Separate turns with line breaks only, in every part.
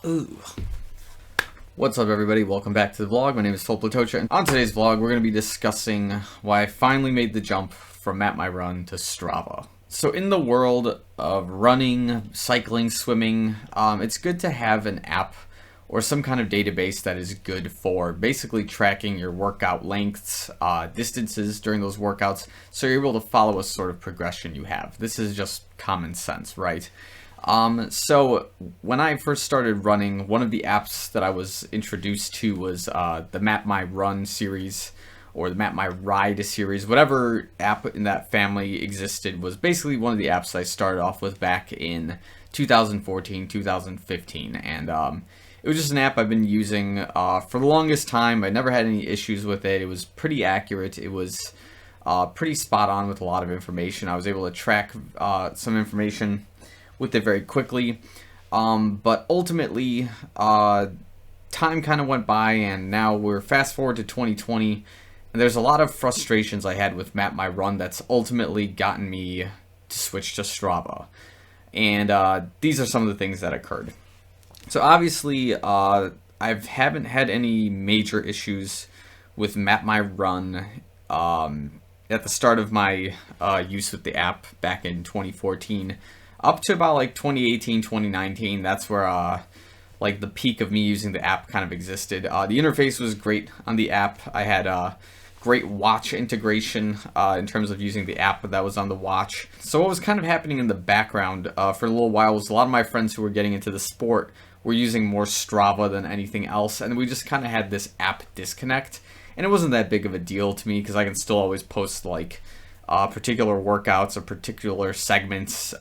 Ooh. What's up, everybody? Welcome back to the vlog. My name is Filip Latocha, and on today's vlog we're going to be discussing why I finally made the jump from MapMyRun to Strava. So in the world of running, cycling, swimming, it's good to have an app or some kind of database that is good for basically tracking your workout lengths, distances during those workouts, so you're able to follow a sort of progression you have. This is just common sense, right? So when I first started running, one of the apps that I was introduced to was the MapMyRun series, or the MapMyRide series. Whatever app in that family existed was basically one of the apps I started off with back in 2014, 2015, and it was just an app I've been using for the longest time. I never had any issues with it. It was pretty accurate. It was pretty spot on with a lot of information. I was able to track some information with it very quickly, but ultimately time kind of went by, and now we're fast forward to 2020, and there's a lot of frustrations I had with MapMyRun that's ultimately gotten me to switch to Strava, and these are some of the things that occurred. So obviously I haven't had any major issues with MapMyRun at the start of my use with the app back in 2014. Up to about like 2018, 2019, that's where like the peak of me using the app kind of existed. The interface was great on the app. I had great watch integration in terms of using the app that was on the watch. So what was kind of happening in the background for a little while was a lot of my friends who were getting into the sport were using more Strava than anything else, and we just kind of had this app disconnect. And it wasn't that big of a deal to me because I can still always post like particular workouts or particular segments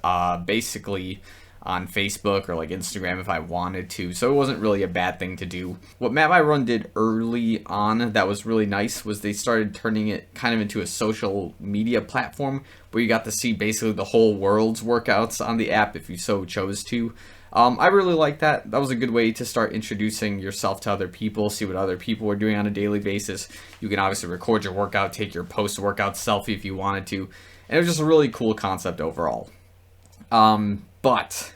basically on Facebook or like Instagram if I wanted to, so it wasn't really a bad thing to do. What MapMyRun did early on that was really nice was they started turning it kind of into a social media platform where you got to see basically the whole world's workouts on the app if you so chose to. I really like that. That was a good way to start introducing yourself to other people, see what other people are doing on a daily basis. You can obviously record your workout, take your post-workout selfie if you wanted to, and it was just a really cool concept overall. But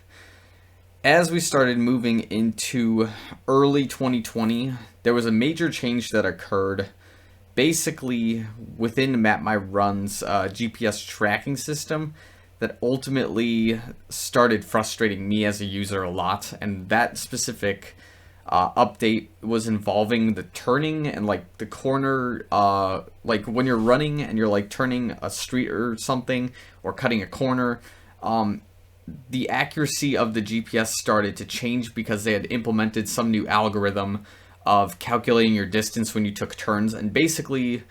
as we started moving into early 2020, there was a major change that occurred basically within MapMyRun's GPS tracking system that ultimately started frustrating me as a user a lot, and that specific update was involving the turning and like the corner, like when you're running and you're like turning a street or something or cutting a corner, the accuracy of the GPS started to change because they had implemented some new algorithm of calculating your distance when you took turns, and basically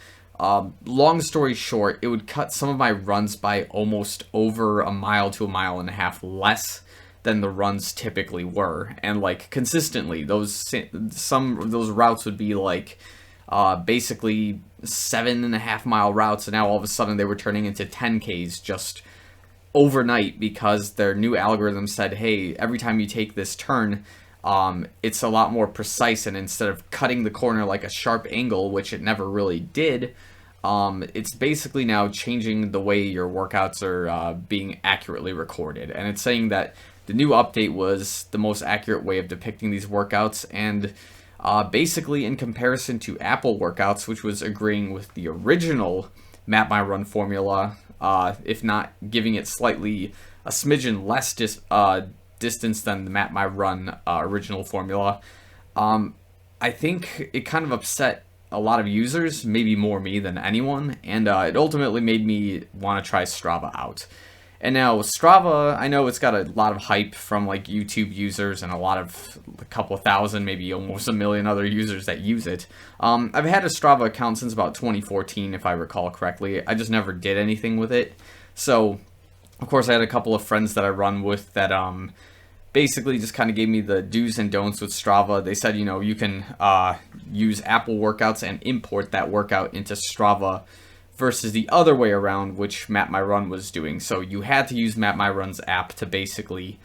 long story short, it would cut some of my runs by almost over a mile to a mile and a half less than the runs typically were. And like consistently, some of those routes would be like basically 7.5 mile routes, and now all of a sudden they were turning into 10Ks just overnight because their new algorithm said, hey, every time you take this turn, it's a lot more precise, and instead of cutting the corner like a sharp angle, which it never really did, it's basically now changing the way your workouts are being accurately recorded. And it's saying that the new update was the most accurate way of depicting these workouts, and basically in comparison to Apple workouts, which was agreeing with the original MapMyRun formula, if not giving it slightly a smidgen less distance than the MapMyRun original formula. I think it kind of upset a lot of users, maybe more me than anyone, and it ultimately made me want to try Strava out. And now Strava, I know it's got a lot of hype from like YouTube users and a couple thousand, maybe almost a million other users that use it. I've had a Strava account since about 2014, if I recall correctly. I just never did anything with it. So, of course, I had a couple of friends that I run with that basically just kind of gave me the do's and don'ts with Strava. They said, you know, you can use Apple workouts and import that workout into Strava versus the other way around, which MapMyRun was doing. So you had to use MapMyRun's app to basically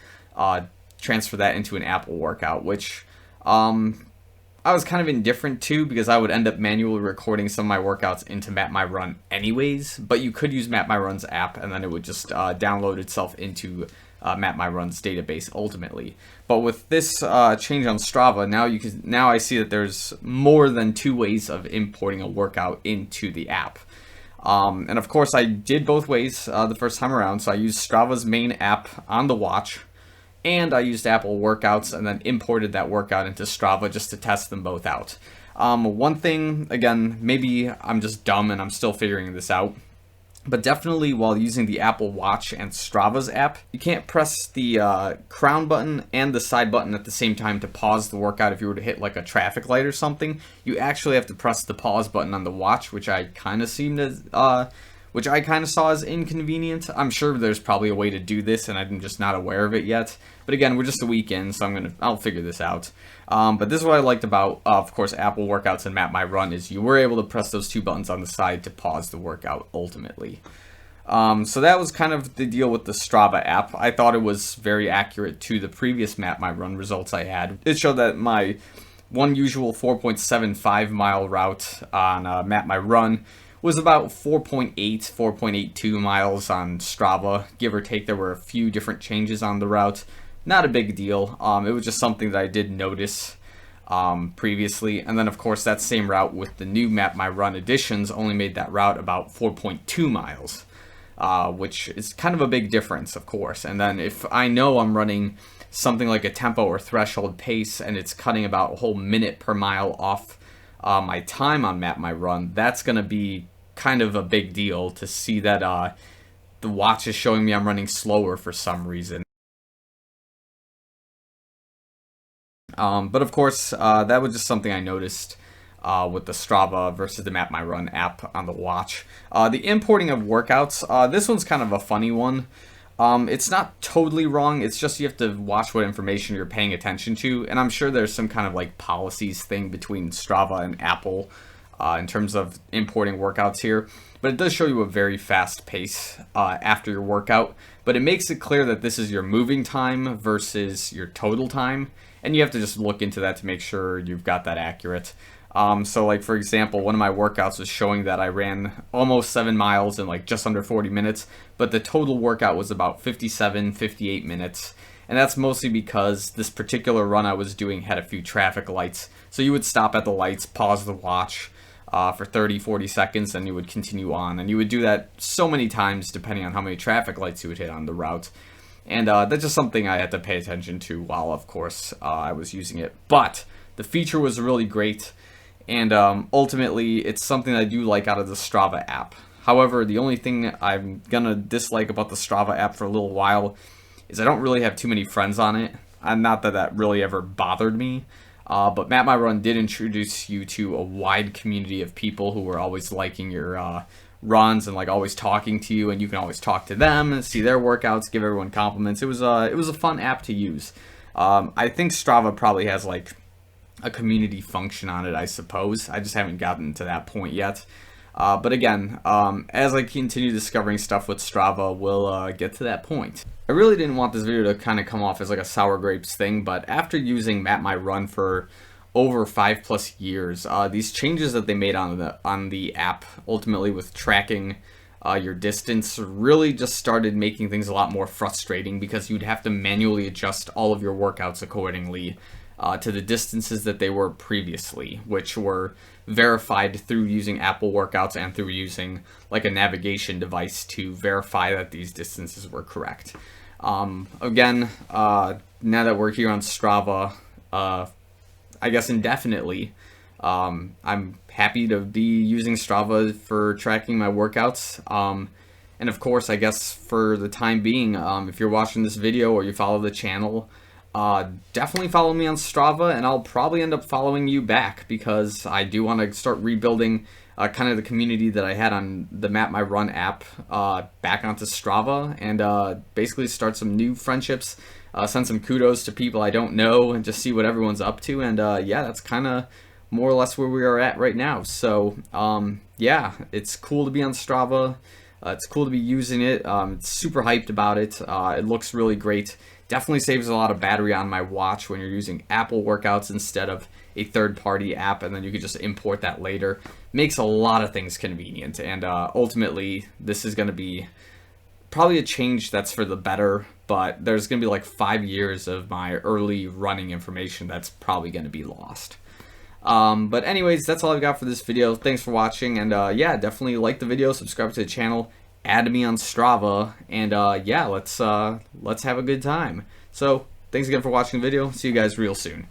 transfer that into an Apple workout, which I was kind of indifferent to, because I would end up manually recording some of my workouts into MapMyRun anyways, but you could use MapMyRun's app and then it would just download itself into MapMyRun's database ultimately. But with this change on Strava, now I see that there's more than 2 ways of importing a workout into the app. And of course I did both ways the first time around, so I used Strava's main app on the watch, and I used Apple Workouts and then imported that workout into Strava just to test them both out. One thing, again, maybe I'm just dumb and I'm still figuring this out, but definitely while using the Apple Watch and Strava's app, you can't press the crown button and the side button at the same time to pause the workout if you were to hit like a traffic light or something. You actually have to press the pause button on the watch, which I kind of saw as inconvenient. I'm sure there's probably a way to do this and I'm just not aware of it yet. But again, we're just a week in, so I'll figure this out. But this is what I liked about, of course, Apple Workouts and MapMyRun, is you were able to press those 2 buttons on the side to pause the workout ultimately. So that was kind of the deal with the Strava app. I thought it was very accurate to the previous MapMyRun results I had. It showed that my one usual 4.75 mile route on MapMyRun was about 4.82 miles on Strava, give or take. There were a few different changes on the route. Not a big deal. It was just something that I did notice previously. And then, of course, that same route with the new MapMyRun additions only made that route about 4.2 miles, which is kind of a big difference, of course. And then if I know I'm running something like a tempo or threshold pace and it's cutting about a whole minute per mile off my time on MapMyRun, that's going to be kind of a big deal to see that the watch is showing me I'm running slower for some reason. But of course, that was just something I noticed with the Strava versus the MapMyRun app on the watch. The importing of workouts, this one's kind of a funny one. It's not totally wrong, it's just you have to watch what information you're paying attention to, and I'm sure there's some kind of like policies thing between Strava and Apple in terms of importing workouts here. But it does show you a very fast pace after your workout, but it makes it clear that this is your moving time versus your total time, and you have to just look into that to make sure you've got that accurate. So like, for example, one of my workouts was showing that I ran almost 7 miles in like just under 40 minutes, but the total workout was about 58 minutes. And that's mostly because this particular run I was doing had a few traffic lights. So you would stop at the lights, pause the watch for 30-40 seconds, and you would continue on. And you would do that so many times depending on how many traffic lights you would hit on the route. And that's just something I had to pay attention to while, of course, I was using it. But the feature was really great. And ultimately, it's something I do like out of the Strava app. However, the only thing I'm going to dislike about the Strava app for a little while is I don't really have too many friends on it. Not that that really ever bothered me. But MapMyRun did introduce you to a wide community of people who were always liking your runs and like always talking to you. And you can always talk to them and see their workouts, give everyone compliments. It was a fun app to use. I think Strava probably has like a community function on it, I suppose. I just haven't gotten to that point yet. But again, as I continue discovering stuff with Strava, we'll get to that point. I really didn't want this video to kind of come off as like a sour grapes thing, but after using MapMyRun for over 5+ years, these changes that they made on the app, ultimately with tracking your distance, really just started making things a lot more frustrating, because you'd have to manually adjust all of your workouts accordingly to the distances that they were previously, which were verified through using Apple Workouts and through using like a navigation device to verify that these distances were correct. Again, now that we're here on Strava, I guess indefinitely, I'm happy to be using Strava for tracking my workouts. And of course, I guess for the time being, if you're watching this video or you follow the channel, definitely follow me on Strava, and I'll probably end up following you back, because I do want to start rebuilding kind of the community that I had on the MapMyRun app back onto Strava, and basically start some new friendships, send some kudos to people I don't know, and just see what everyone's up to. And yeah, that's kind of more or less where we are at right now. So yeah, it's cool to be on Strava. It's cool to be using it. It's super hyped about it. It looks really great. Definitely saves a lot of battery on my watch when you're using Apple Workouts instead of a third-party app, and then you could just import that later. Makes a lot of things convenient, and ultimately, this is going to be probably a change that's for the better, but there's going to be like 5 years of my early running information that's probably going to be lost. But anyways, that's all I've got for this video. Thanks for watching, and yeah, definitely like the video, subscribe to the channel, add me on Strava, and yeah, let's have a good time. So thanks again for watching the video. See you guys real soon.